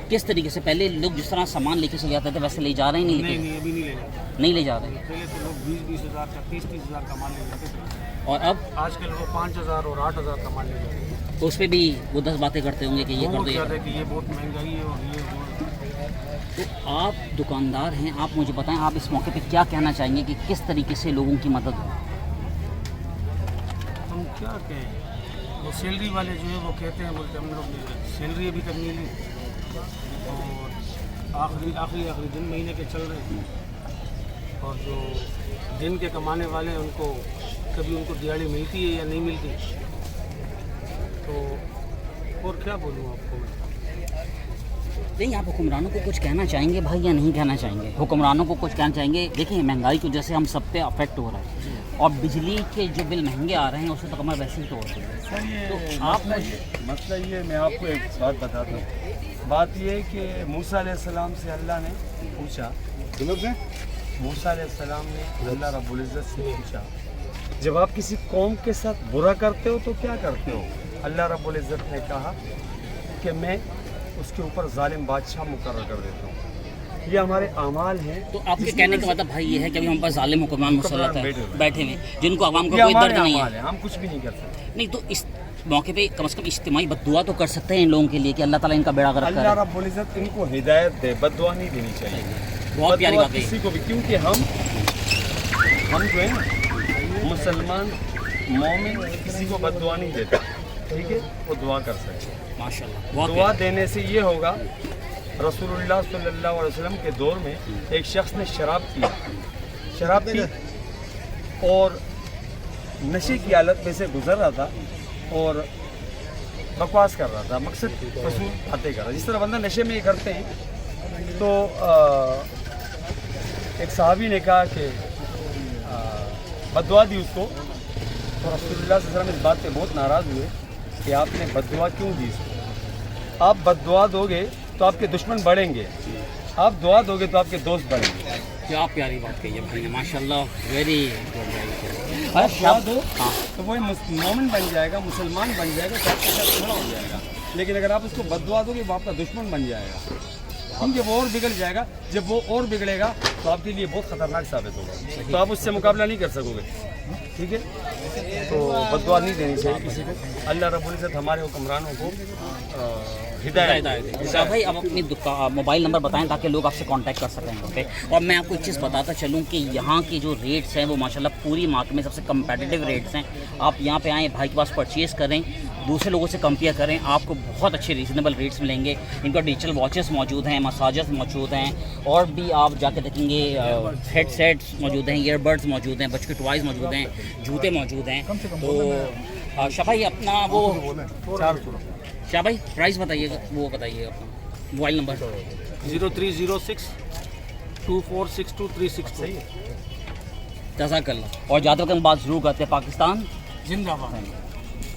किस तरीके से पहले लोग जिस तरह सामान लेके चले जाते थे वैसे ले जा रहे हैं? नहीं अभी नहीं ले जाते। नहीं ले जा रहे। पहले तो लोग 20-20 हज़ार का 30-30 हज़ार का माल ले जाते थे, और अब आजकल वो 5,000 और 8,000 का माल ले जाते हैं। तो उस पर भी वो 10 बातें करते होंगे कि ये कर बहुत दो ये ज़्यादा कि ये बहुत महंगाई है और ये वो। तो आप दुकानदार हैं, आप मुझे बताएं आप इस मौके पे क्या कहना चाहेंगे कि किस तरीके से लोगों की मदद हो? हम क्या कहें, वो सैलरी वाले जो है वो कहते हैं, बोलते हम लोग ने सैलरी अभी तक नहीं ली और आखिरी दिन महीने के चल रहे हैं, और जो दिन के कमाने वाले हैं उनको कभी उनको दिहाड़ी मिलती है या नहीं मिलती। तो और क्या बोलूँ आपको मैं। नहीं, आप हुक्मरानों को कुछ कहना चाहेंगे भाई या नहीं कहना चाहेंगे? हुक्मरानों को कुछ कहना चाहेंगे? देखिए महंगाई की वजह से हम सब पे अफेक्ट हो रहा है और बिजली के जो बिल महंगे आ रहे हैं उससे तो कमर वैसे ही तोड़ रही है। सर ये तो आप मसला ये, मैं आपको एक बात बताता हूँ। बात ये है कि मूसा अलैहिस्सलाम से अल्लाह ने पूछा, मूसा अलैहिस्सलाम ने अल्लाह रब्बुल इज़्ज़त से पूछा, जब आप किसी कौम के साथ बुरा करते हो तो क्या करते हो? अल्लाह रब्बुल इज़्ज़त ने कहा कि मैं उसके ऊपर जालिम बादशाह मुकर्रर कर देता हूँ। ये हमारे अमाल हैं। तो आपके कहने का मतलब भाई ये है कि अभी हम पर जालिम हुक्मरान मुसल्लत है बैठे हुए, जिनको आवाम का ये कोई हमारे दर्द नहीं अमाल है। हैं, हम कुछ भी नहीं कर सकते। नहीं तो इस मौके पे कम से कम इज्तिमाई बद्दुआ तो कर सकते हैं इन लोगों के लिए कि अल्लाह ताला इनका बेड़ा गर्क अल्लाह करे। रब्बुल इज़्ज़त इनको हिदायत दे, बद्दुआ नहीं देनी चाहिए। बहुत प्यारी बद्दुआ बात है। किसी को भी, क्योंकि हम जो है ना मुसलमान मोमिन किसी को बद्दुआ नहीं देता, ठीक है, वो दुआ कर सकते हैं। माशाल्लाह बहुत दुआ देने से ये होगा, रसूलुल्लाह सल्लल्लाहु अलैहि वसल्लम के दौर में एक शख्स ने शराब पी और नशे की हालत में से गुजर रहा था और बकवास कर रहा था, मकसद फजूल बातें कर रहा था, जिस तरह बंदा नशे में ये करते हैं। तो एक सहाबी ने कहा कि बद्दुआ दी उसको, तो रसूलुल्लाह सल्लल्लाहु अलैहि वसल्लम इस बात पे बहुत नाराज़ हुए कि आपने बद्दुआ क्यों दी इसको? आप बद्दुआ दोगे तो आपके दुश्मन बढ़ेंगे, आप दुआ दोगे तो आपके दोस्त बढ़ेंगे। क्या प्यारी बात कही है भाई ने, माशाल्लाह वेरी गुड। आप दुआ दो तो वो मोमिन बन जाएगा, मुसलमान बन जाएगा, तो आपके साथ खड़ा हो जाएगा। लेकिन अगर आप उसको बद्दुआ दोगे वो आपका दुश्मन बन जाएगा, क्योंकि वो और बिगड़ जाएगा। जब वो और बिगड़ेगा तो आपके लिए बहुत ख़तरनाक साबित होगा, तो आप उससे मुकाबला नहीं कर सकोगे, ठीक है। तो बद्दुआ नहीं देनी चाहिए किसी को। अल्लाह रब्बुल इज़्ज़त हमारे हुक्मरानों को हिदायत अच्छा भाई अब अपनी मोबाइल नंबर बताएं ताकि लोग आपसे कांटेक्ट कर सकें यहाँ पे। और मैं आपको एक चीज़ बताता चलूँ कि यहाँ के जो रेट्स हैं वो माशाल्लाह पूरी मार्केट में सबसे कम्पेटिटिव रेट्स हैं। आप यहाँ पे आएँ, भाई के पास परचेज़ करें, दूसरे लोगों से कंपेयर करें, आपको बहुत अच्छे रीज़नेबल रेट्स मिलेंगे। इनका डिजिटल वॉचेस मौजूद हैं, मसाजर्स मौजूद हैं, और भी आप जाके देखेंगे हेडसेट्स मौजूद हैं, ईयरबड्स मौजूद हैं, बच्चों के टॉयज़ मौजूद हैं, जूते मौजूद हैं। तो शाह भाई अपना वो शाह भाई प्राइस बताइएगा, वो बताइए अपना मोबाइल नंबर। 0306 2462 जज़ाकल्लाह। और ज़्यादा हम बात ज़रूर करते हैं, पाकिस्तान जिंदाबाद।